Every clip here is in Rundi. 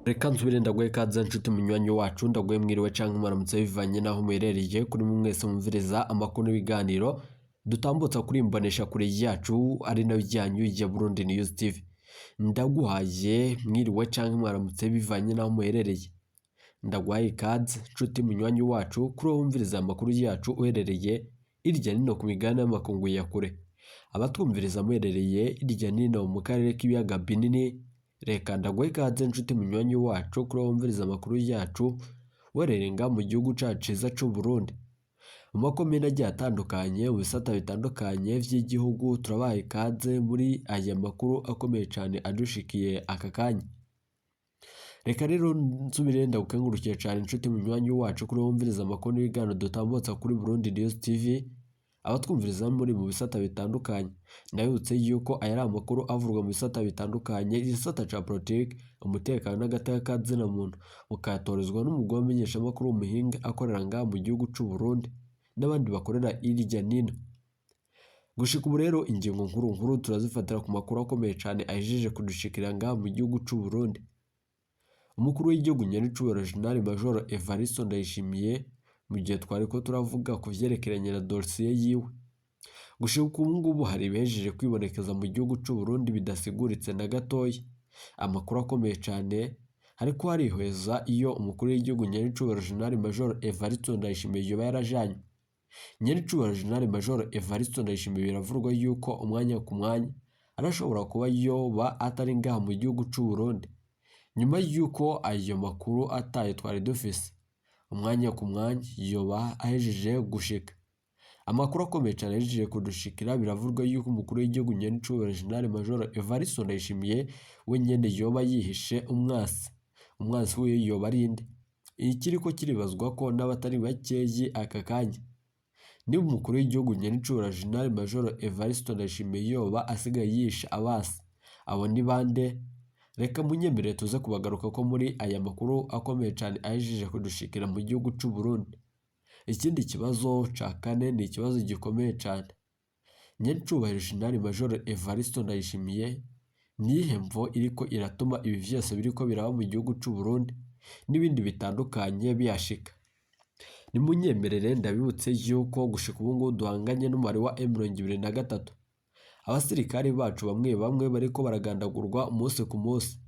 Reka nsubire ndaguhe ikaze nshuti munywanyi wacu, ndaguhe mwiriwe canke mwaramutse bivanye naho muherereye kuri mwese mumviriza amakuru n'ibiganiro dutambutsa kuri imbonesha kure yacu ari nayo ryanyu ya Burundi News TV. Ndaguhaye mwiriwe canke mwaramutse bivanye naho muherereye. Ndaguhaye ikaze nshuti munywanyi wacu kuri wumviriza amakuru yacu uherereye irya nino ku migabane y'amakungu ya kure. Abatwumviriza muherereye irya nino mu karere k'ibiyaga binini, reka ndaguhe ikaze nshuti munywanyi wacu kuri wumviriza amakuru yacu wererenga mu gihugu cacu ciza c'u Burundi. Mu makomine agiye atandukanye mu bisata bitandukanye vy'igihugu turabaye ikaze muri aya makuru akomeye cane adushikiye aka kanya. Reka rero nsubire ndagukengurukiye cane nshuti munywanyi wacu kuri wumviriza amakuru n'ibiganiro dutambutsa kuri Burundi News TV. Abatwumviriza muri mu bisata bitandukanye, ndabibutse yuko aya ari amakuru avurwa mu bisata bitandukanye, igisata ca politike, umutekano n'agateka kazina muntu, mukatorezwa n'umugore w'amenyesha amakuru w'umuhinga akorera ngaha mu gihugu c'u Burundi n'abandi bakorera irya nino. Gushika ubu rero ingingo nkuru turazifatira ku makuru akomeye cane ahejeje kudushikira ngaha mu gihugu c'u Burundi. Umukuru w'igihugu nyaricubahiro General Major Evariste Ndayishimiye mu gihe twariko turavuga ku vyerekeranye na dossier yiwe, gushika ubu ngubu hari ibihejeje kwibonekeza mu gihugu c'u Burundi bidasiguritse na gatoya. Amakuru akomeye cane hariko harihweza iyo umukuru w'igihugu nyaricubahiro General Major Evariste Ndayishimiye yoba yarajanye. Nyaricubahiro General Major Evariste Ndayishimiye biravurwa yuko umwanya ku mwanya arashobora kuba yoba atari ngaha mu gihugu c'u Burundi, nyuma yuko ayo makuru ataye twari dufise. Umwanya ku mwanya yoba ahejeje gushika. Amakuru akomeye cane ahejeje kudushikira biravurwa yuko umukuru w'igihugu nyaricubahiro General Major Evariste Ndayishimiye we nyene yoba yihishe umwasi wiwe yoba arinde. Ikiriko kiribazwa ko n'abatari bakeyi aka kanya ni umukuru w'igihugu nyaricubahiro General Major Evariste Ndayishimiye yoba asigaye yishe abasi. Abo ni bande? Reka munyemere tuze kubagaruka ko muri aya makuru akomeye cane ahejeje kudushikira mu gihugu c'u Burundi. Ikindi kibazo ca kane ni ikibazo gikomeye cane. Nyaricubahiro General Major Evariste Ndayishimiye nihe mvo iriko iratuma ibi vyose biriko biraba mu gihugu c'u Burundi n'ibindi bitandukanye biyashika? Nimunyemerere ndabibutse yuko gushika ubu ngubu duhanganye n'umubare wa M23. Abasirikare bacu bamwe bariko baragandagurwa umunsi ku munsi.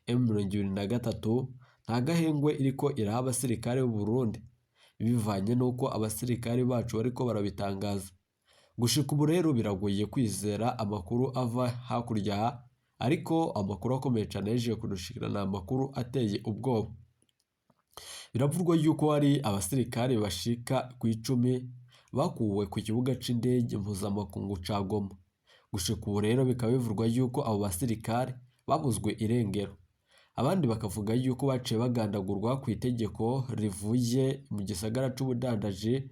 M23 nta gahengwe iriko iraha abasirikare b'u Burundi bivanye nuko abasirikare bacu bariko barabitangaza. Gushika ubu rero biragoye kwizera amakuru ava hakurya, ariko amakuru akomeye cane ahejeje kudushikira ni amakuru ateye ubwoba. Biravurwa yuko hari abasirikare bashika ku 10 bakuwe ku kibuga c'indege mpuzamakungu ca Goma. Gushika ubu rero bikaba bivurwa yuko abo basirikare babuzwe irengero. Abandi bakavuga yuko baciye bagandagurwa ku itegeko rivuye mu gisagara c'ubudandaji.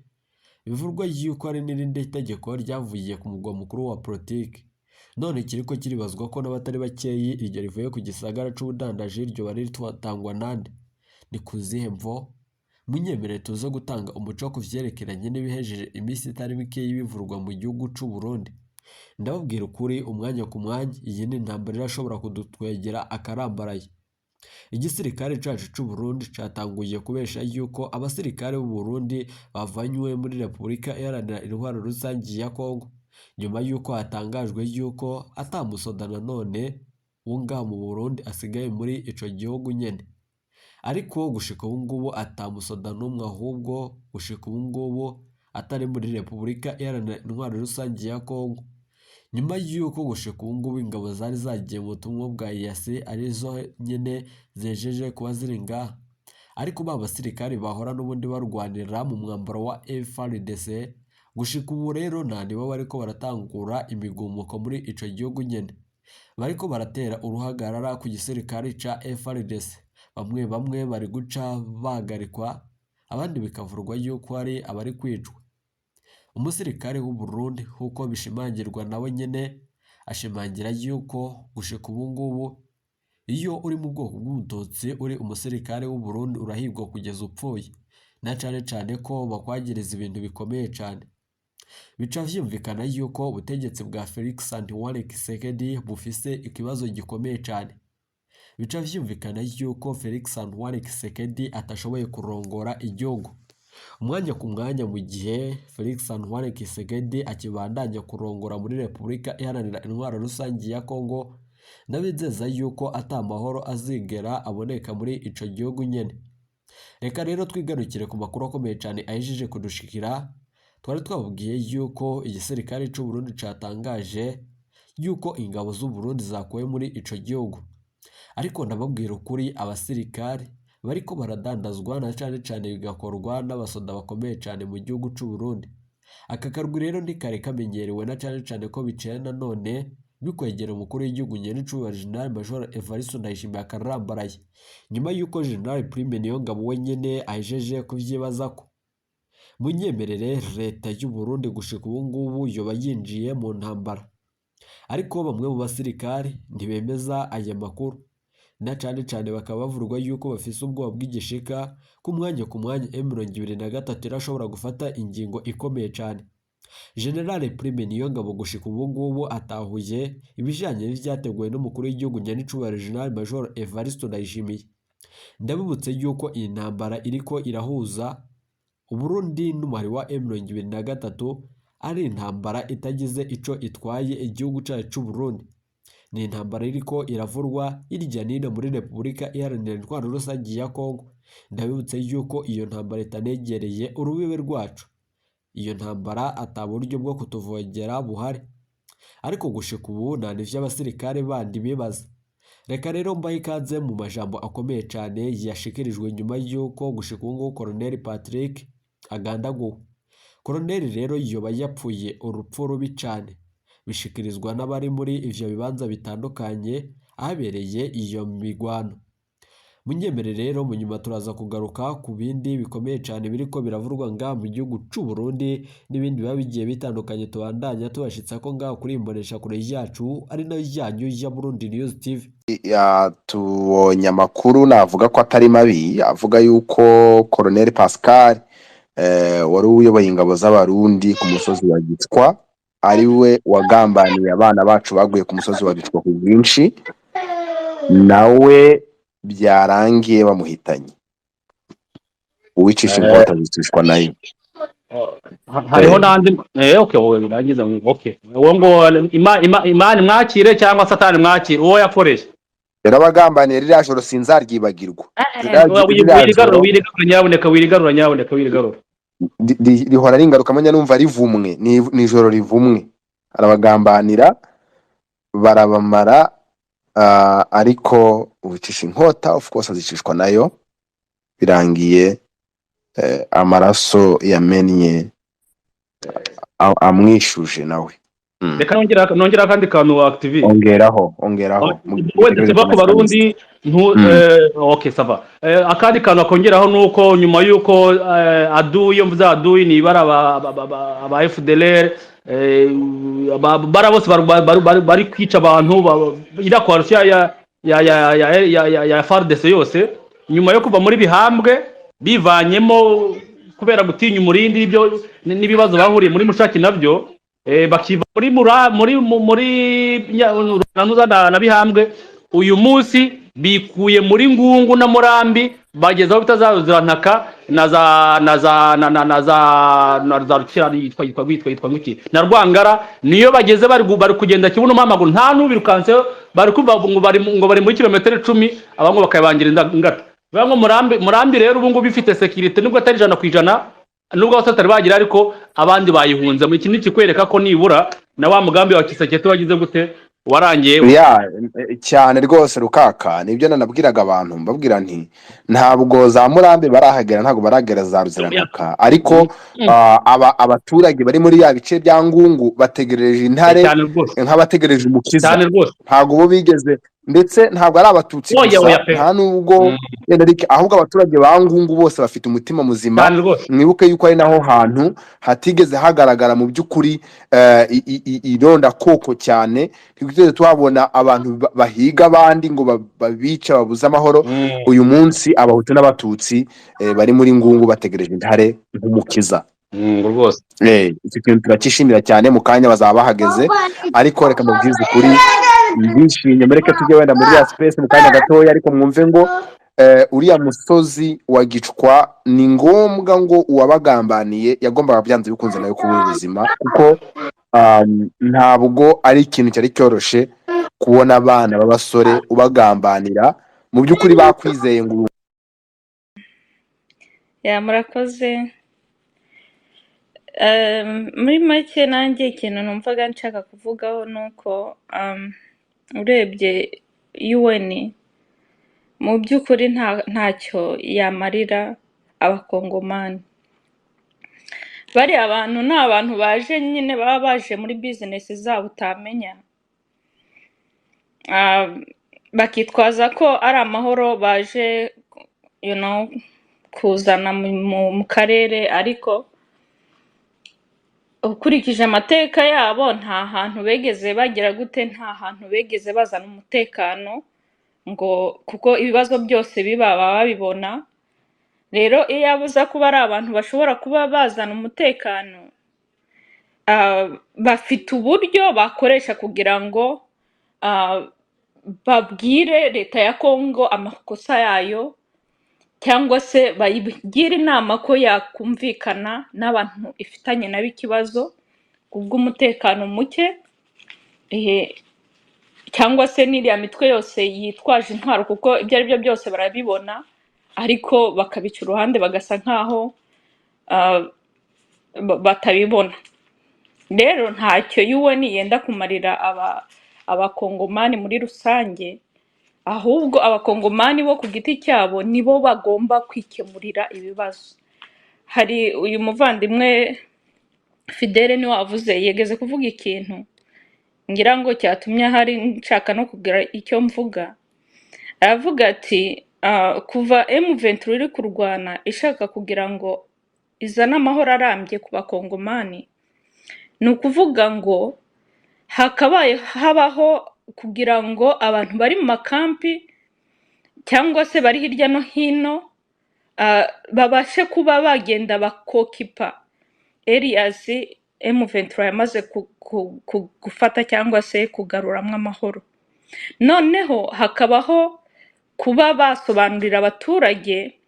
Bivurwa yuko hari n'irindi tegeko ryavuye ku mugwa mukuru wa politike. None kiriko kiribazwa ko n'abatari bakeyi iryo rivuye ku gisagara c'ubudandaji iryo bari ritangwa nande? Ni kuzihe mvo? Munyemere tuze gutanga umuco ku vyerekeranye n'ibihejeje imisi itari mikeyi bivurwa mu gihugu c'u Burundi. Ndababwira ukuri umwanya ku mwanya iyi ni intambara irashobora kudutwegera akarambaraye. Igisirikare cacu c'u Burundi catanguye kubesha yuko abasirikare b'u Burundi bavanywe muri Repubulika Iharanira Intwaro Rusangi ya Kongo, nyuma yuko hatangajwe yuko atamusoda nanone wunga mu Burundi asigaye muri ico gihugu nyene. Ariko gushika ubu ngubu atamusoda n'umwe, ahubwo gushika ubu ngubu atari muri Repubulika Iharanira Intwaro Rusangi ya Kongo, nyuma yuko gushika ubu ngubu ingabo zari zagiye mu butumwa bwa EAC arizo nyene zejeje kuba ziri ngaha. Ariko ba basirikare bahora n'ubundi barwanira mu mwambaro wa FARDC gushika ubu rero nibo bariko baratangura imigumuko muri ico gihugu nyene. Bariko baratera uruhagarara ku gisirikare ca FARDC. Bamwe bari guca bahagarikwa, abandi bikavurwa yuko hari abari kwicwa. Umusirikare w'u Burundi huko bishimangirwa nawe nyene ashimangira yuko gushika ubu ngubu iyo uri mu bwoko bw'umututsi uri umusirikare w'u Burundi urahigwa kugeza upfuye, na cane ko bakwagiriza ibintu bikomeye cane. Bica vyumvikana yuko ubutegetsi bwa Felix Antoine Tshisekedi bufise ikibazo gikomeye cane. bica vyumvikana yuko Felix Antoine Tshisekedi atashoboye kurongora igihugu umwanya ku mwanya, mu gihe Felix Antoine Tshisekedi akibandanya kurongora muri Repubulika Iharanira Intwaro Rusange ya Kongo, nabizeza yuko atamahoro azigera aboneka muri ico gihugu nyene. Reka rero twigarukire ku makuru akomeye cyane ahejeje kudushikira. Twari twababwiye yuko igisirikare cy'u Burundi catangaje yuko ingabo z'u Burundi zakuwe muri ico gihugu, ariko ndababwira ukuri, abasirikare bariko baradandazwa na cyane bigakorwa n'abasoda bakomeye cyane mu gihugu cy'u Burundi. Aka karwi rero ntikari kamenyerewe na cyane ko biciye nanone bikwegera umukuru w'igihugu nyenicubahiro General Major Evariste ndayishimiye akarambaraye, nyuma yuko General Prime Niyongabo wenyene ahejeje kuvyibazako. Munyemerere, leta y'u Burundi gushika ubu ngubu yoba yinjiye mu ntambara, ariko bamwe mu basirikare ntibemeza aya makuru, na cyane bakaba bavurwa yuko bafise ubwoba bw'igishika ku mwanya M23 irashobora gufata ingingo ikomeye cyane. General Prime Niyongabo gushika ubu ngubu atahuye ibijanye n'ivyateguwe n'umukuru w'igihugu nyenicubahiro General Major Evariste ndayishimiye. Ndabibutse yuko iyi ntambara iriko irahuza Uburundi n'umuhari wa M23 ari intambara itagize ico itwaye igihugu cyacu cy'u Burundi. Ni intambara iriko iravurwa irya nino muri Repubulika Iharanira Intwaro Rusange ya Kongo. Ndabibutse yuko iyo ntambara itanegereye urubibe rwacu, iyo ntambara ataburyo bwo kutuvogera buhari, ariko gushika ubu nta n'ivy'abasirikare bandi bibaza. Reka rero mbaye ikaze mu majambo akomeye cyane yashikirijwe nyuma yuko gushika ubu ngubu Colonel Patrick agandaguwe. Colonel rero yoba yapfuye urupfu rubi cyane, bishikirizwa n'abari muri ivyo bibanza bitandukanye ahabereye iyo migwano. Munyemere rero mu nyuma turaza kugaruka ku bindi bikomeye cyane biriko biravurwa ngaha mu gihugu cy'u Burundi n'ibindi biba bigiye bitandukanye, tubandanya tubashitsa ko ngaha kuri imbonesha kure yacu ari nayo yanyu ya Burundi News TV. Tubonye amakuru navuga ko atari mabi, avuga yuko Colonel Pascal wari uyoboye ingabo z'abarundi ku musozi wa Gitwa ari we wagambaniye abana bacu baguye ku musozi wa Gitwa ku bwinshi, nawe byarangiye bamuhitanye. Uwicisha inkota zicishwa nayo. Hariho nandi okay wowe birangiza okay. Uwo ngo imana mwakire cyangwa satani mwakire, uwo yakoresha. Rero abagambaniye ririya joro sinzaryibagirwa. Wirigarura nyaboneka. Rihora ringaruka manya numva rivumwe, ni joro rivumwe. Arabagambanira barabamara, ariko ubicisha inkota of course azicishwa nayo, birangiye amaraso yamennye amwishuje nawe. Reka nongera kandi kantu active. Ongeraho. Wende seba ku Barundi okay sava. Akandi kantu akongeraho nuko nyuma yuko aduye mvuza aduye ni bara aba FDLR bara bose bari kwica abantu ira kwa Russia ya FARDC yose, nyuma yo kuva muri bihambwe bivanyemo kubera gutinya umurindi ibyo nibibazo bahuriye muri mushaki navyo, bakiva muri na bihambwe, uyu munsi bikuye muri Ngungu na Murambi bagezaho bitazazirantaka na rukirari yitwa nguki na Rwangara, niyo bageze bari kugenda kibuno mpamaguru nta nubirukanse, bari kuva ngo bari muri kilometero 10 abango bakabangira ingata. Bango Murambi rero ubu ngo bifite security nubwo atari 100%, nubwo batari bagira, ariko abandi bayihunze. Mu kintu kikwereka ko nibura na wa mugambi wa Kisekete wagize gute warangiye cyane rwose rukaka. Nibyo nanabwiraga abantu, mbabwira nti ntabwo za Murambi barahagera, ntabwo baragera za Ruziranuka, ariko abaturage bari muri ya bice bya Ngungu bategereje intare nk'abategereje umukiza, ntabwo bo bigeze, ndetse ntabwo ari abatutsi gusa, nta nubwo ahubwo abaturage ba Ngungu bose bafite umutima muzima. Mwibuke yuko ari naho hantu hatigeze hagaragara mu by'ukuri ironda koko cyane, twigeze twabona abantu bahiga abandi ngo babica babuza amahoro. Uyu munsi abahutu n'abatutsi bari muri Ngungu bategereje intare nk'umukiza. Rwose iki kintu turakishimira cyane, mu kanya bazaba bahageze, ariko reka mubwize ukuri ndishimye mureke tujye wenda muri ya space mu kanya gatoya ariko mwumve ngo uriya musozi wa Gicwa ni ngombwa ngo uwabagambaniye yagombaga byanze bikunze nawe kubura ubuzima kuko ntabwo ari ikintu cyari cyoroshe kubona abana b'abasore ubagambanira mu by'ukuri bakwizeye ngo murakoze. Muri make nanjye ikintu numvaga nshaka kuvugaho ni uko urebye UN mu by'ukuri ntacyo yamarira abakongomani. Bari abantu ni abantu baje nyine baba baje muri business zabo utamenya, bakitwaza ko ari amahoro baje kuzana mu karere, ariko ukurikije amateka yabo nta hantu begeze bagira gute, nta hantu begeze bazana umutekano ngo kuko ibibazo byose biba babibona. Rero iyo yabuza kuba ari abantu bashobora kuba bazana umutekano, bafite uburyo bakoresha kugira ngo babwire leta ya Kongo amakosa yayo, cyangwa se bayigire inama ko yakumvikana n'abantu ifitanye nabo ikibazo kubw'umutekano muke, cyangwa se n'iriya mitwe yose yitwaje intwaro, kuko ibyo ari byo byose barabibona ariko bakabica uruhande bagasa nkaho batabibona. Rero ntacyo UN yenda kumarira abakongomani muri rusange, ahubwo abakongomani bo ku giti cyabo nibo bagomba kwikemurira ibibazo. Hari uyu muvandimwe Fidele niwe wavuze, yegeze kuvuga ikintu ngira ngo cyatumye hari nshaka no kugira icyo mvuga. Aravuga ati kuva M23 iri kurwana ishaka kugira ngo izana amahoro arambye ku bakongomani, ni ukuvuga ngo hakabaye habaho kugira ngo abantu bari mu makampi cyangwa se bari hirya no hino babashe kuba bagenda bakokipa areas M23 yamaze gufata cyangwa se kugaruramwo amahoro. Noneho hakabaho kuba basobanurira abaturage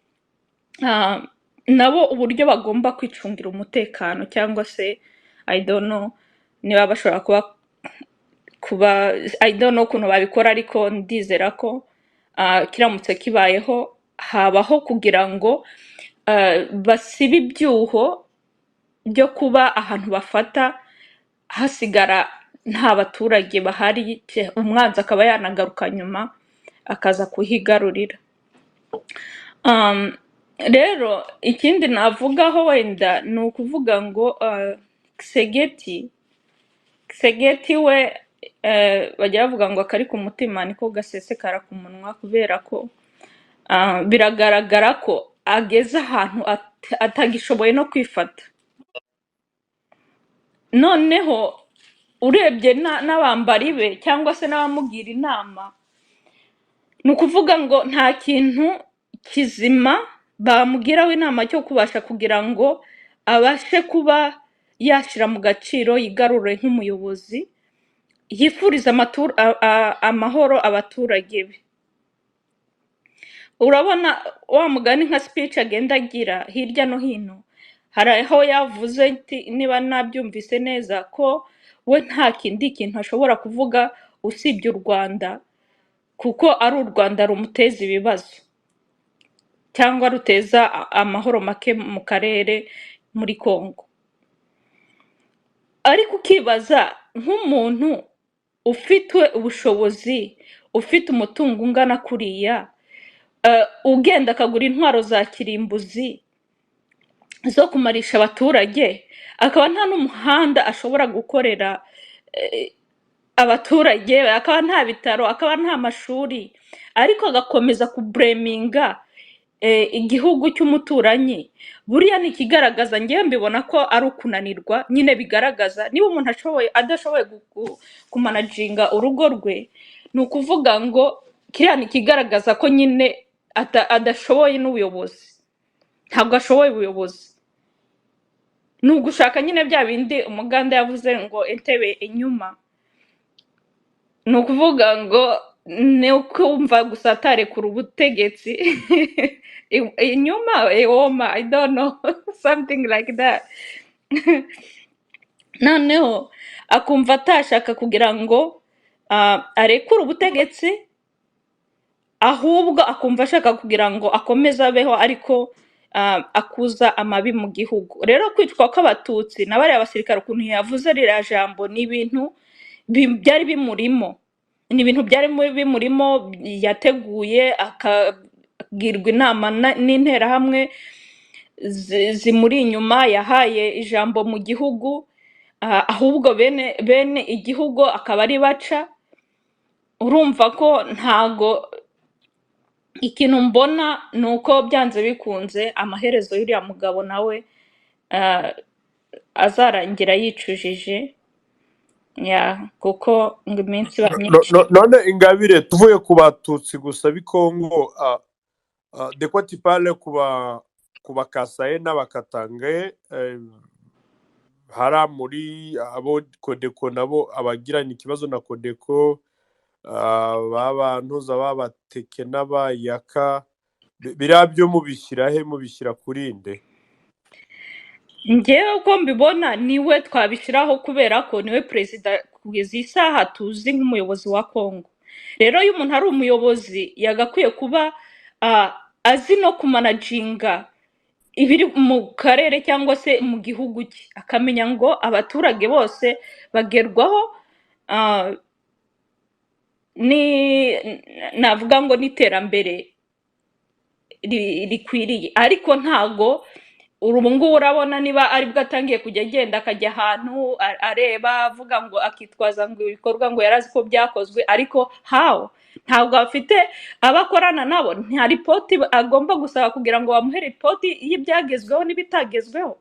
nabo uburyo bagomba kwicungira umutekano, cyangwa se I don't know niba bashobora kuba I don't know ukuntu babikora, ariko ndizera ko kiramutse kibayeho habaho kugira ngo basibe ibyuho byo kuba ahantu bafata hasigara nta baturage bahari, umwanzi akaba yanagaruka nyuma akaza kuhigarurira. Rero ikindi navugaho wenda ni ukuvuga ngo Kisegeti we bajya bavuga ngo akari ku mutima niko gasesekara ku munwa, kubera ko biragaragara ko ageze ahantu atagishoboye no kwifata. Noneho urebye n'abambari be cyangwa se n'abamugira inama, ni ukuvuga ngo nta kintu kizima bamugiraho inama cyo kubasha kugira ngo abashe kuba yashyira mu gaciro, yigarure nk'umuyobozi, yifuriza amahoro abaturage be. Urabona wa mugani nka speech agenda agira hirya no hino, hari aho yavuze niba nabyumvise neza ko we nta kindi kintu ashobora kuvuga usibye u Rwanda, kuko ari u Rwanda rumuteza ibibazo cyangwa ruteza amahoro make mu karere muri Kongo. Ariko ukibaza nk'umuntu ufite ubushobozi, ufite umutungo ungana kuriya, ugenda akagura intwaro za kirimbuzi zo kumarisha abaturage, akaba nta n'umuhanda ashobora gukorera abaturage, akaba nta bitaro, akaba nta mashuri, ariko agakomeza kubreminga igihugu cy'umuturanyi, buriya ni ikigaragaza, ngewe mbibona ko ari ukunanirwa nyine. Bigaragaza niba umuntu adashoboye kumanaginga urugo rwe, ni ukuvuga ngo kiriya ni ikigaragaza ko nyine adashoboye n'ubuyobozi, ntabwo ashoboye ubuyobozi. Ni ugushaka nyine bya bindi umuganda yavuze ngo entebe inyuma, ni ukuvuga ngo ni ukumva gusa atarekura ubutegetsi inyuma woma I don't know something like that noneho akumva atashaka kugira ngo arekure ubutegetsi ahubwo akumva ashaka kugira ngo akomeze abeho ariko akuza amabi mu gihugu. Rero kwicwa kw'abatutsi na bariya basirikare ukuntu yavuze ririya jambo ni ibintu byari bimurimo, ni ibintu byari bimurimo, yateguye akagirwa inama n'interahamwe zimuri inyuma, yahaye ijambo mu gihugu, ahubwo bene igihugu akaba ari baca. Urumva ko ntago ikintu mbona ni uko byanze bikunze amaherezo y'uriya mugabo nawe azarangira yicujije kuko ngo iminsi iba myinshi. none Ingabire, tuvuye ku batutsi gusa b'ikongo, de quoi tu parles ku bakasaye n'abakatangaye, hara muri abo Kodeko nabo abagirana ikibazo na Kodeko, babantuza babateke n'abayaka, biriya byo mubishyira he, mubishyira kuri nde? Njyewe uko mbibona niwe twabishyiraho kubera ko niwe perezida kugeza iyi saha tuzi nk'umuyobozi wa Kongo. Rero iyo umuntu ari umuyobozi yagakwiye kuba azi no kumanaginga ibiri mu karere cyangwa se mu gihugu cye, akamenya ngo abaturage bose bagerwaho navuga ngo n'iterambere rikwiriye. Ariko ntago ubu ngubu urabona niba aribwo atangiye kujya agenda akajya ahantu areba avuga ngo akitwaza ngo ibikorwa ngo yarazi ko byakozwe, ariko ntabwo afite abakorana nabo, nta ripoti agomba gusaba kugira ngo bamuhe ripoti y'ibyagezweho n'ibitagezweho.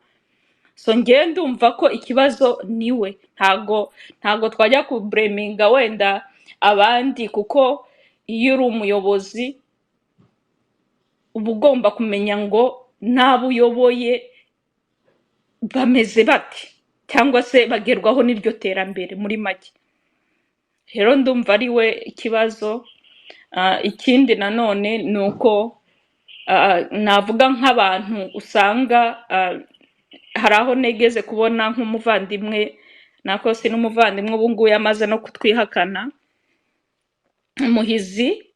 So ngewe ndumva ko ikibazo niwe, ntago twajya kubreminga wenda abandi, kuko iyo uri umuyobozi uba ugomba kumenya ngo n'abo uyoboye bameze bati cyangwa se bagerwaho n'iryo terambere muri make. Rero ndumva ari we ikibazo. Ikindi nanone ni uko navuga nk'abantu usanga hari aho negeze kubona nk'umuvandimwe, nako si n'umuvandimwe, ubu ngubu yamaze no kutwihakana, Muhizi,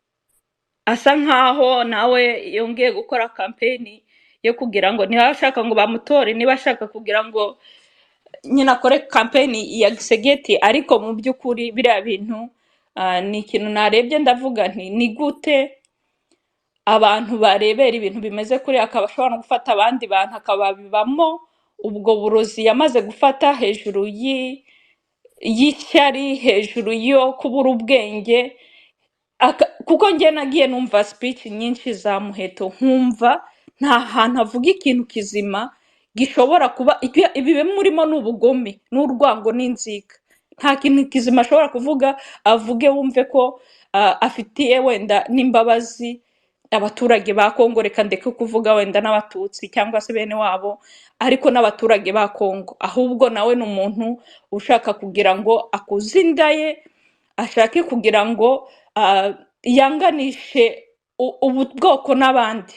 asa nkaho nawe yongeye gukora kampeni yo kugira ngo niba ashaka ngo bamutore, niba ashaka kugira ngo nyine akore kampeni ya gisegeti. Ariko mu by'ukuri biriya bintu ni ikintu narebye ndavuga nti ni gute abantu barebera ibintu bimeze kuri akaba ashobora no gufata abandi bantu akababibamo ubwo burozi yamaze gufata, hejuru y'ishyari, hejuru yo kubura ubwenge. Kuko njye nagiye numva speech nyinshi za Muheto nkumva nta hantu avuga ikintu kizima gishobora kuba ibi murimo n'ubugome n'urwango n'inzika. Nta kintu kizima ashobora kuvuga avuge wumve ko afitiye wenda n'imbabazi abaturage ba Kongo. Reka ndeke kuvuga wenda n'abatutsi cyangwa se bene wabo, ariko n'abaturage ba Kongo. Ahubwo nawe ni umuntu ushaka kugira ngo akuze inda ye, ashake kugira ngo yanganishe ubwoko n'abandi.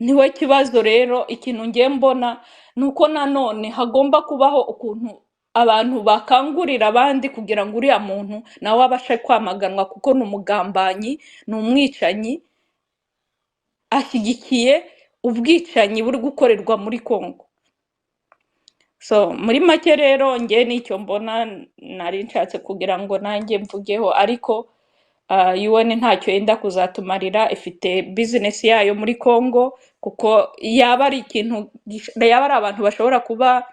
Niwe kibazo. Rero ikintu ngiye mbona ni uko nanone hagomba kubaho ukuntu abantu bakangurira abandi kugira ngo uriya muntu nawe abashe kwamaganwa, kuko ni umugambanyi, ni umwicanyi, ashyigikiye ubwicanyi buri gukorerwa muri Kongo. So muri make rero ngiye nicyo mbona nari nshatse kugira ngo nanjye mvugeho. Ariko UN ntacyo yenda kuzatumarira, ifite business yayo muri Kongo, kuko yaba ari ikintu, yaba ari abantu bashobora kuba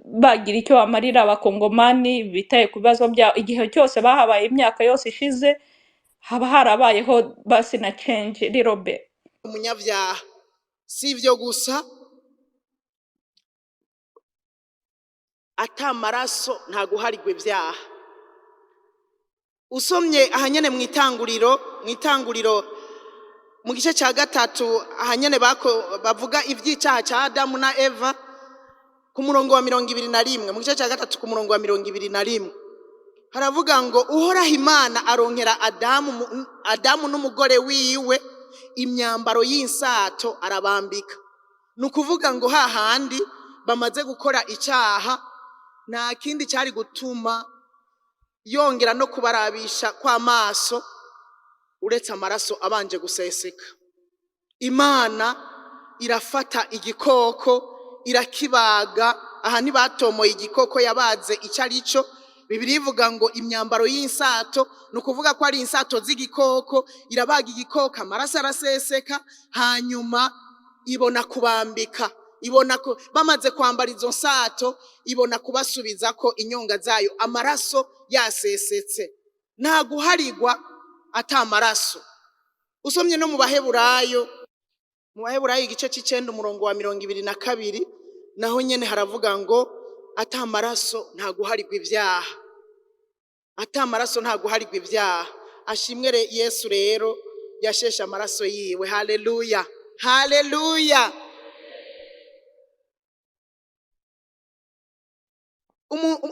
bagira icyo bamarira abakongomani bitaye ku bibazo byabo. Igihe cyose bahabaye, imyaka yose ishize, haba harabayeho basi na change lirobe. Umunyabyaha si ibyo gusa, atamaraso nta guharigwa ibyaha. Usomye ahanyene mu itanguriro mu gice cya 3 ahanyene bavuga iby'icyaha cya Adamu na Eva ku murongo wa 21, mu gice cya 3 ku murongo wa 21 haravuga ngo uhoraho Imana aronkera Adamu n'umugore wiwe imyambaro y'insato arabambika. Ni ukuvuga ngo hahandi bamaze gukora icyaha nta kindi cyari gutuma yongera no kubarabisha kw'amaso uretse amaraso abanje guseseka. Imana irafata igikoko irakibaga. Aha ntibatomoye igikoko yabaze icyo ari cyo. Bibiliya ivuga ngo imyambaro y'insato, ni ukuvuga ko ari insato z'igikoko. Irabaga igikoko, amaraso araseseka, hanyuma ibona kubambika. Ibona ko bamaze kwambara izo nsato, ibona kubasubiza ko inyonga zayo amaraso yasesetse, nta guharigwa atamaraso. Usomye no mu Baheburayo igice c'9 umurongo wa 22 naho nyene haravuga ngo atamaraso nta guharigwa ibyaha, atamaraso nta guharigwa ibyaha. Ashimwe Yesu rero yasheshe amaraso yiwe. Haleluya, haleluya.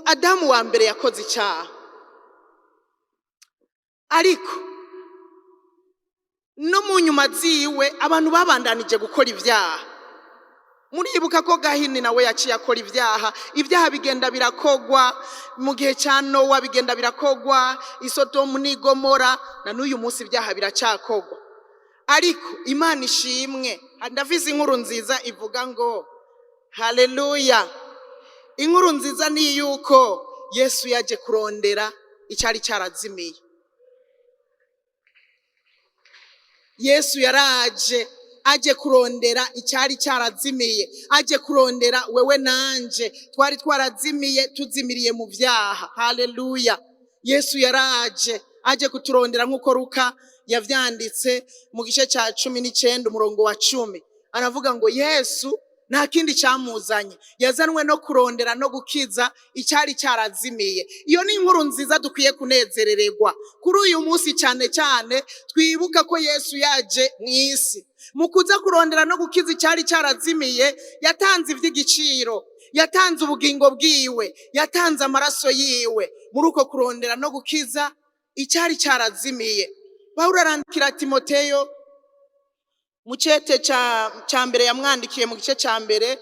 Adamu wa mbere yakoze icyaha, ariko no mu nyuma ziwe abantu babandanije gukora ibyaha. Muribuka ko Gahini nawe yaciye akora ibyaha. Ibyaha bigenda birakogwa mu gihe cya Nowa, bigenda birakogwa i Sodomu n'i Gomora, na n'uyu munsi ibyaha biracyakogwa. Ariko Imana ishimwe, ndavize inkuru nziza ivuga ngo haleluya. Inkuru nziza ni yuko Yesu yaje kurondera icyari cyarazimiye. Yesu yaraje aje kurondera icyari cyarazimiye, aje kurondera wewe nanje twari twarazimiye, tuzimiriye mu byaha. Haleluya. Yesu yaraje aje kuturondera nk'uko Luka yavyanditse mu gice cya 19 umurongo wa 10. Aravuga ngo Yesu nta kindi cyamuzanye, yazanwe no kurondera no gukiza icyari cyarazimiye. Iyo ni inkuru nziza dukwiye kunezerererwa kuri uyu munsi, cyane cyane twibuka ko Yesu yaje mu isi mu kuza kurondera no gukiza icyari cyarazimiye. Yatanze iby'igiciro, yatanze ubugingo bwiwe, yatanze amaraso yiwe muri uko kurondera no gukiza icyari cyarazimiye. Pawulo arandikira Timoteyo mu cete cya mbere yamwandikiye mu gice cya mbere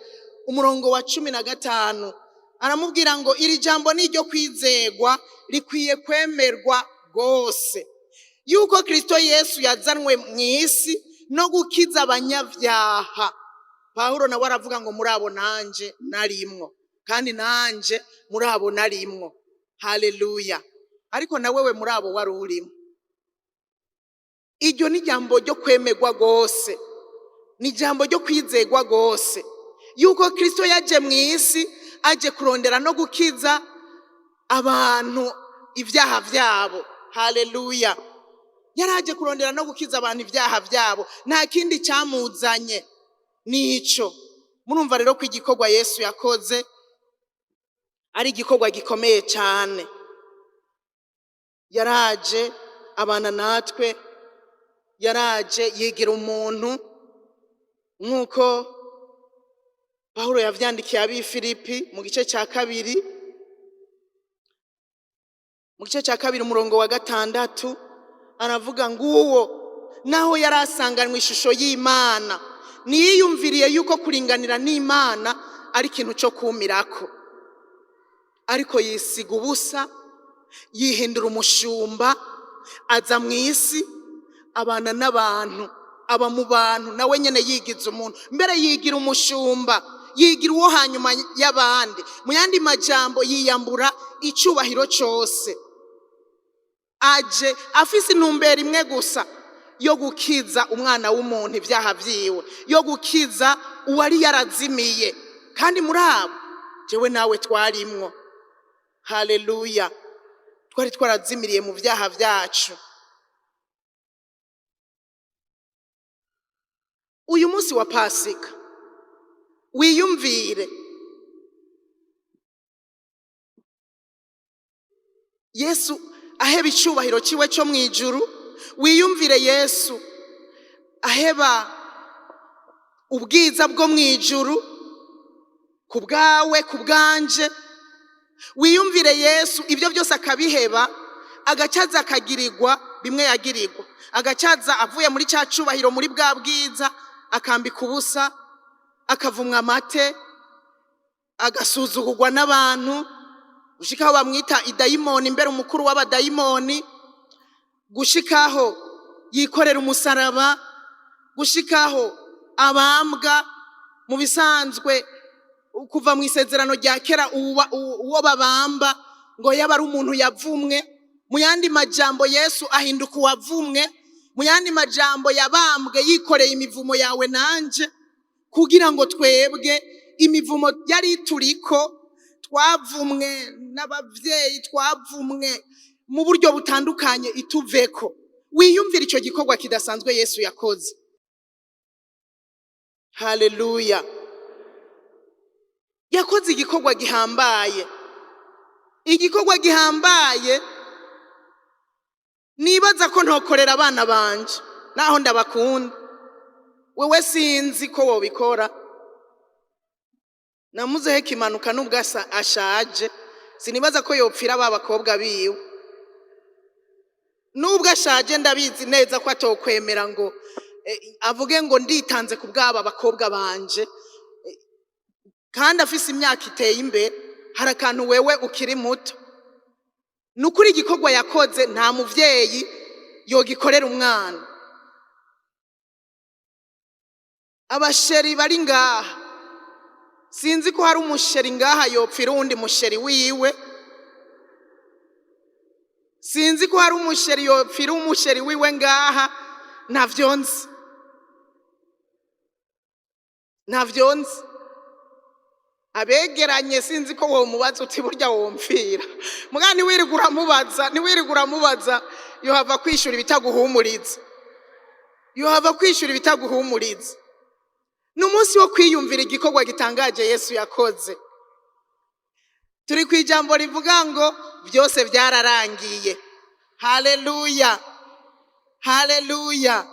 umurongo wa 15, aramubwira ngo iri jambo ni iryo kwizegwa, rikwiye kwemerwa rwose, yuko Kristo Yesu yazanwe mu isi no gukiza abanyabyaha. Pawulo nawe aravuga ngo muri abo nanje narimwo, kandi nanje muri abo narimwo. Haleluya. Ariko nawe we muri abo wari urimo. Iryo ni jambo ryo kwemerwa rwose, ni jambo ryo kwizegwa rwose, yuko Kristo yaje mu isi aje kurondera no gukiza abantu ibyaha byabo. Haleluya. Yaraje kurondera no gukiza abantu ibyaha byabo, nta kindi cyamuzanye nico. Murumva rero ko igikorwa Yesu yakoze ari igikorwa gikomeye cyane. Yaraje abana natwe, yaraje yigira umuntu nk'uko Pawulo yavyandikiye abi Filipi mu gice cya 2 umurongo wa 6, aravuga nguwo naho yarasanganywe ishusho y'Imana, niyumviriye yuko kuringanira n'Imana ari ikintu cyo kumirako, ariko yisiga ubusa, yihindura umushumba, aza mu isi, abana n'abantu, aba mu bantu, nawe nyene yigize umuntu. Mbere yigira umushumba, yigira uwo hanyuma y'abandi. Mu yandi majambo yiyambura icubahiro cyose, aje afise intumbero imwe gusa yo gukiza umwana w'umuntu ibyaha byiwe, yo gukiza uwari yarazimiye. Kandi muri abo jewe nawe twarimwo. Haleluya. Twari twarazimiriye mu byaha byacu. Uyu munsi wa Pasika wiyumvire Yesu aheba icubahiro ciwe cyo mu ijuru. Wiyumvire Yesu aheba ubwiza bwo mu ijuru ku bwawe, ku bwanje. wiyumvire Yesu ibyo byose akabiheba, agacaza akagirirwa bimwe yagirirwa, agacaza avuye muri cya cubahiro muri bwa bwiza akambika ubusa, akavumwa amate, agasuzugurwa n'abantu, gushikaho bamwita idayimoni, imbere umukuru w'abadayimoni, gushikaho yikorera umusaraba, gushikaho abambwa. Mu bisanzwe kuva mu isezerano rya kera uwo babamba ngo yaba ari umuntu yavumwe. Mu yandi majambo Yesu ahinduka uwavumwe, mu yandi majambo yabambwe yikoreye imivumo yawe nanje, kugira ngo twebwe imivumo yari turiko twavumwe n'abavyeyi, twavumwe mu buryo butandukanye ituveko. Wiyumvira ico gikorwa kidasanzwe Yesu yakoze. Haleluya. Yakoze igikorwa gihambaye, igikorwa gihambaye nibaza ko ntokorera abana banje naho ndabakunda. Wewe sinzi ko wobikora. Namuzehe kimanuka nubwo ashaje, sinibaza ko yopfira babakobwa biwe. Nubwo ashaje ndabizi neza ko atokwemera ngo avuge ngo nditanze ku bwaba bakobwa banje, kandi afise imyaka iteye imbere. Hari akantu wewe ukiri muto. Nukuri igikorwa yakoze nta muvyeyi yogikorera umwana. Abasheri bari ngaha, sinzi ko hari umusheri ngaha yopfira uwundi musheri wiwe. Sinzi ko hari umusheri yopfira umusheri wiwe ngaha. Ntavyo nzi, ntavyo nzi. Abegeranye sinzi ko wowe mubaza uti burya womfira. Mugani niwirigura mubaza yohava kwishura ibitaguhumuriza, yohava kwishura ibitaguhumuriza. N'umunsi wo kwiyumvira igikorwa gitangaje Yesu yakoze. Turi ku ijambo rivuga ngo byose byararangiye. Haleluya, haleluya.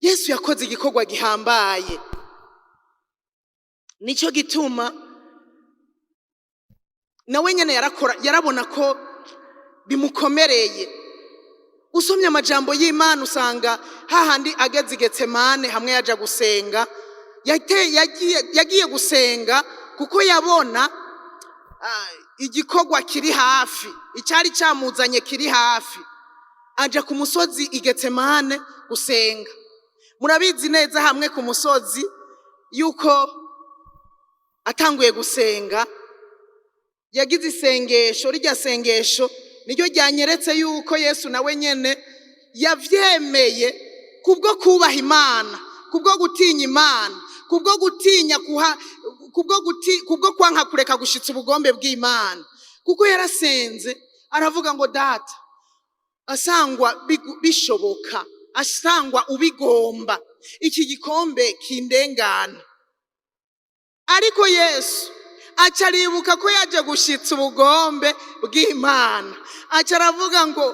Yesu yakoze igikorwa gihambaye. Nico gituma nawe nyene yarabona ko bimukomereye. Usomye amajambo y'Imana usanga hahandi ageze Getsemane hamwe yaja gusenga, yagiye gusenga kuko yabona igikorwa kiri hafi, icyari cyamuzanye kiri hafi. Aja ku musozi i Getsemane gusenga. Murabizi neza hamwe ku musozi yuko atanguye gusenga yagize isengesho. Rirya sengesho niryo ryanyeretse yuko Yesu nawe nyene yavyemeye kubwo kubaha Imana, kubwo gutinya Imana, kubwo gutinya kubwo kwanka kureka gushitsa ubugombe bw'Imana. Kuko yarasenze aravuga ngo Data, asangwa bishoboka, asangwa ubigomba, iki gikombe kindengana. Ariko Yesu acaribuka ko yaje gushitsa ubugombe bw'Imana. Acaravuga ngo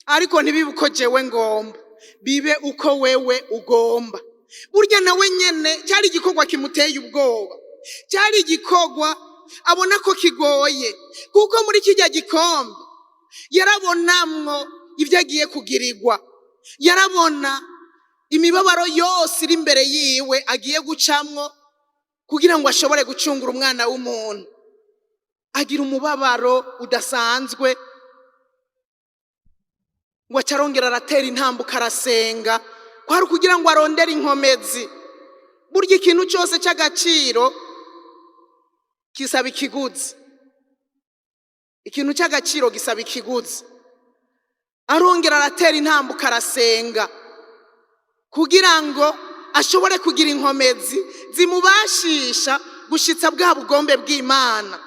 ariko ntibibe uko jewe ngomba, bibe uko wewe ugomba. Burya nawe nyene cyari igikorwa kimuteye ubwoba, cyari igikorwa abona ko kigoye, kuko muri kijya gikombe yarabonamwo ibyo agiye kugirirwa, yarabona imibabaro yose iri imbere yiwe agiye gucamwo kugira ngo ashobore gucungura umwana w'umuntu. Agira umubabaro udasanzwe, ngo acarongera aratera intambuka arasenga, kwari kugira ngo arondere inkomezi. Burya ikintu cyose cy'agaciro kisaba ikiguzi, ikintu cy'agaciro gisaba ikiguzi. Arongera aratera intambuka arasenga kugira ngo ashobore kugira inkomezi zimubashisha gushitsa bwa bugombe bw'Imana.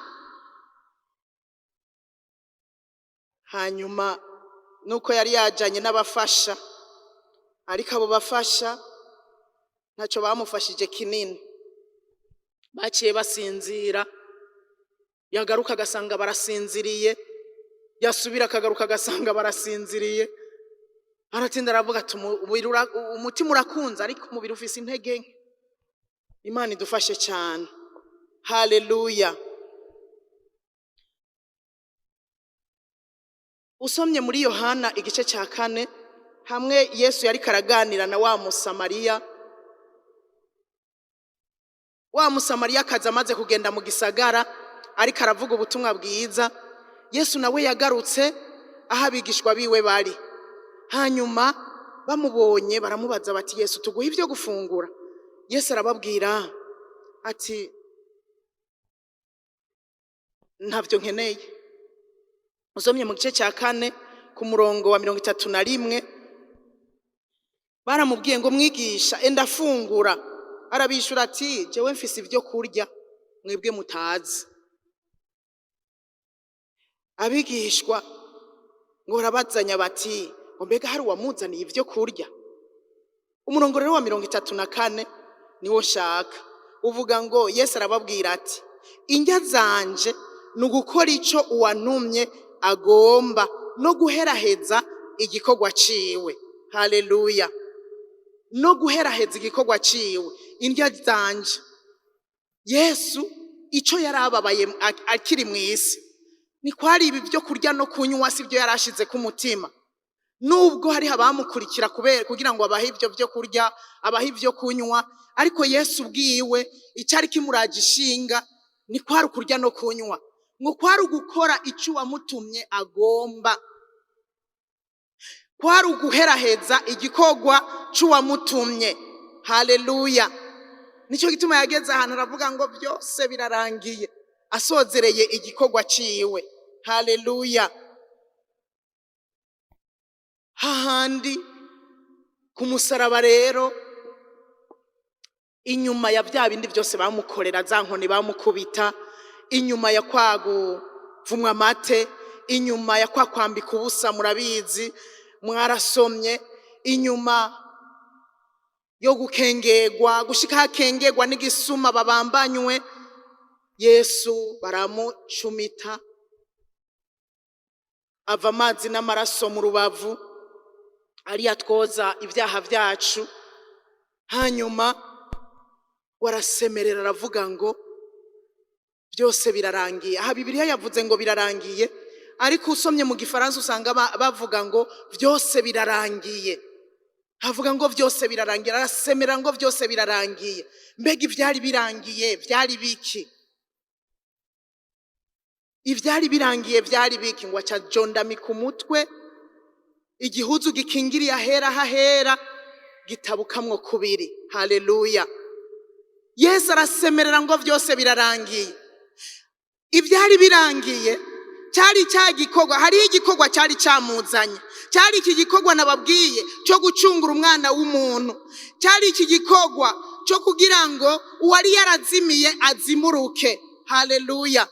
Hanyuma nuko yari yajanye n'abafasha, ariko abo bafasha ntacyo bamufashije kinini. Baciye basinzira, yagaruka agasanga barasinziriye, yasubira akagaruka agasanga barasinziriye. Aratinda aravuga ati umutima urakunze ariko umubiri ufise intege nke. Imana idufashe cyane. Haleluya. usomye muri Yohana igice cya 4 hamwe Yesu yari karaganira na wa Musamariya kaza amaze kugenda mu gisagara ariko aravuga ubutumwa bwiza. Yesu nawe yagarutse aho abigishwa biwe bari, hanyuma bamubonye baramubaza bati Yesu tuguhe ibyo gufungura. Yesu arababwira ati ntavyo nkeneye. Usomye mu gice cya 4 ku murongo wa 31 baramubwiye ngo mwigisha enda fungura. Arabishura ati jewe mfise ibyo kurya mwebwe mutazi. Abigishwa ngo rabazanya bati ngo mbega hari uwamuzaniye ibyo kurya. Umurongo rero wa 34 niwo shaka uvuga ngo Yesu arababwira ati indya zanje nugukora ico uwantumye agomba no guheraheza igikorwa ciwe. Haleluya. No guheraheza igikorwa ciwe. Indya zanje Yesu ico yarababaye akiri mwisi ni kwari ibi byo kurya no kunywa sivyo yarashize ku mutima. Nubwo hari abamukurikira kugira ngo abahe ibyo byo kurya abahe ibyo kunywa, ariko Yesu bwiwe icari kimuraje ishinga ni kwari kurya no kunywa, ngo kwari ugukora ico wamutumye agomba, kwari uguheraheza igikorwa c'uwamutumye. Haleluya. Nico gituma yageze ahantu aravuga ngo byose birarangiye asozereye igikorwa ciwe. Haleluya. Hahandi ku musaraba rero inyuma ya bya bindi byose bamukorera, za nkoni bamukubita, inyuma ya kwaguvumwa amate, inyuma ya kwambika ubusa, murabizi mwarasomye, inyuma yo gukengerwa gushika hakengerwa n'igisuma babambanywe, Yesu baramucumita ava amazi n'amaraso mu rubavu ari atwoza ibyaha byacu. Hanyuma warasemerera aravuga ngo byose birarangiye. Aha Bibiliya yavuze ngo birarangiye, ariko usomye mu Gifaransa usanga bavuga ngo byose birarangiye. Havuga ngo byose birarangiye, arasemerera ngo byose birarangiye. Mbega ivyari birangiye byari biki? Ivyari birangiye byari biki? Ngo aca jondami ku mutwe, igihuzu gikingiriye ahera hahera gitabukamwo kubiri. Haleluya. Yesu arasemerera ngo byose birarangiye. Ivyari birangiye cyari cya gikorwa, hari igikorwa cyari cyamuzanye, cyari iki gikorwa nababwiye cyo gucungura umwana w'umuntu, cyari iki gikorwa cyo kugira ngo uwari yarazimiye azimuruke. Haleluya.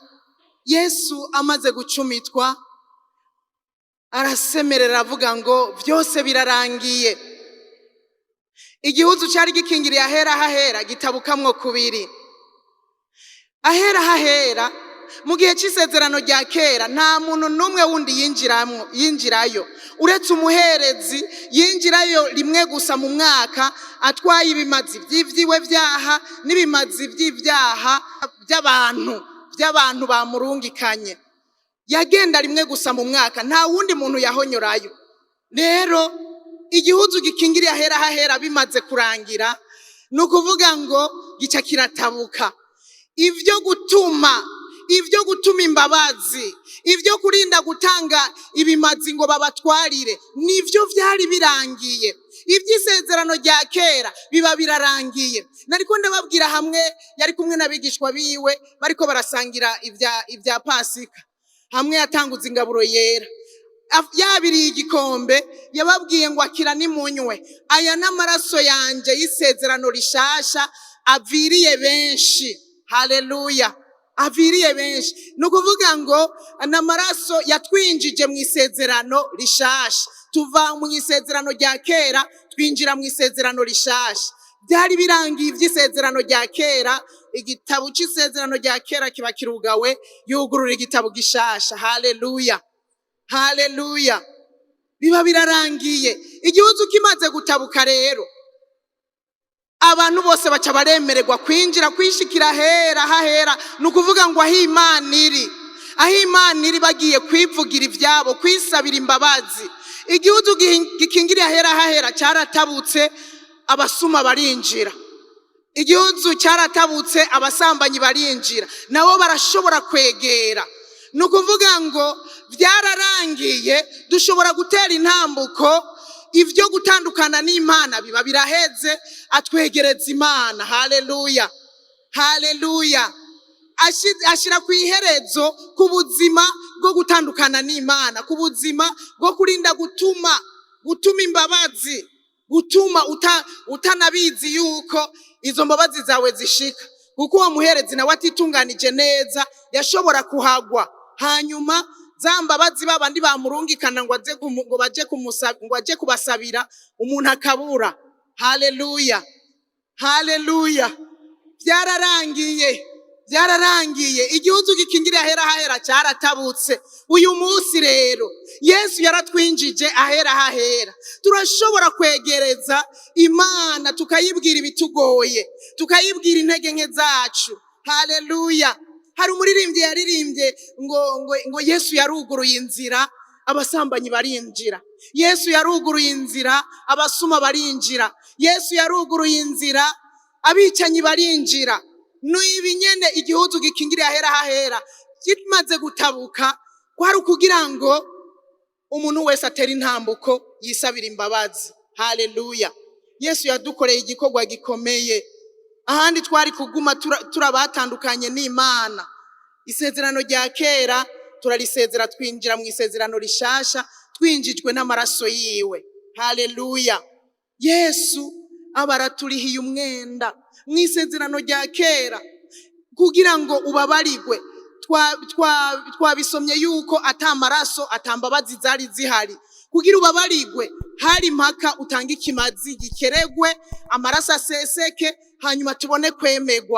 Yesu amaze gucumitwa arasemerera avuga ngo byose birarangiye. Igihuzu cyari gikingiriye ahera hahera gitabukamwo kubiri. Ahera hahera mu gihe cy'isezerano rya kera nta muntu n'umwe wundi yinjirayo uretse umuherezi. Yinjirayo rimwe gusa mu mwaka atwaye ibimazi by'ivyiwe byaha n'ibimazi by'ibyaha by'abantu bamurungikanye. Yagenda rimwe gusa mu mwaka, nta wundi muntu yahonyorayo. Rero igihuzu gikingiriye ahera hahera bimaze kurangira, nukuvuga ngo gica kiratabuka. Ibyo gutuma imbabazi, ibyo kurinda gutanga ibimazi ngo babatwarire, nivyo vyari birangiye. Iby'isezerano rya kera biba birarangiye. Nariko ndababwira hamwe yari kumwe n'abigishwa biwe bariko barasangira ibya Pasika, hamwe yatanguza ingaburo yera, yabiriye igikombe, yababwiye ngo akira nimunywe, aya n'amaraso yanje y'isezerano rishasha aviriye benshi. Haleluya. Aviriye benshi, nukuvuga ngo n'amaraso yatwinjije mu isezerano rishasha. Tuva mu isezerano rya kera twinjira mu isezerano rishasha. Byari birangiye iby'isezerano rya kera, igitabo cy'isezerano rya kera kiba kirugawe, yugurura igitabo gishasha. Haleluya. Haleluya. Biba birarangiye. Igihuzu kimaze gutabuka rero, abantu bose baca baremererwa kwinjira kwishikira hera hahera, nukuvuga ngo aho Imana iri, aho Imana iri bagiye kwivugira ivyabo, kwisabira imbabazi. Igihugu gikingiriye ahera hahera cyaratabutse, abasuma barinjira. Igihugu cyaratabutse, abasambanyi barinjira, nabo barashobora kwegera. Nukuvuga ngo byararangiye, dushobora gutera intambuko, ivyo gutandukana n'Imana biba biraheze, atwegereza Imana. Haleluya, haleluya. Ashira ku iherezo ku buzima bwo gutandukana n'Imana, ku buzima bwo kurinda gutuma imbabazi, gutuma utanabizi yuko izo mbabazi zawe zishika, kuko uwo muherezi nawe atitunganije neza yashobora kuhagwa. Hanyuma za mbabazi babandi bamurungikana ngo baje kubasabira, umuntu akabura. Haleluya, haleluya. Byararangiye, igihugu gikingiriye ahera hahera cyaratabutse. Uyu munsi rero Yesu yaratwinjije ahera hahera, turashobora kwegereza Imana, tukayibwira ibitugoye, tukayibwira intege nke zacu. Haleluya. Hari umuririmbyi yaririmbye ngo Yesu yaruguruye inzira, abasambanyi barinjira. Yesu yaruguruye inzira, abasuma barinjira. Yesu yaruguruye inzira, abicanyi barinjira. N'ibi nyene igihugu gikingiriye ahera hahera kimaze gutabuka, kwari kugira ngo umuntu wese atera intambuko yisabira imbabazi. Haleluya. Yesu yadukoreye igikorwa gikomeye, ahandi twari kuguma turabatandukanye n'Imana. Isezerano rya kera turarisezera, twinjira mu isezerano rishasha, twinjijwe n'amaraso yiwe. Haleluya. Yesu abaraturihiye umwenda mu isezerano rya kera kugira ngo ubabarigwe. Twabisomye yuko atamaraso, atambabazi zari zihari. Kugira ubabarigwe hari impaka utanga ikimazi gikeregwe, amaraso aseseke, hanyuma tubone kwemegwa.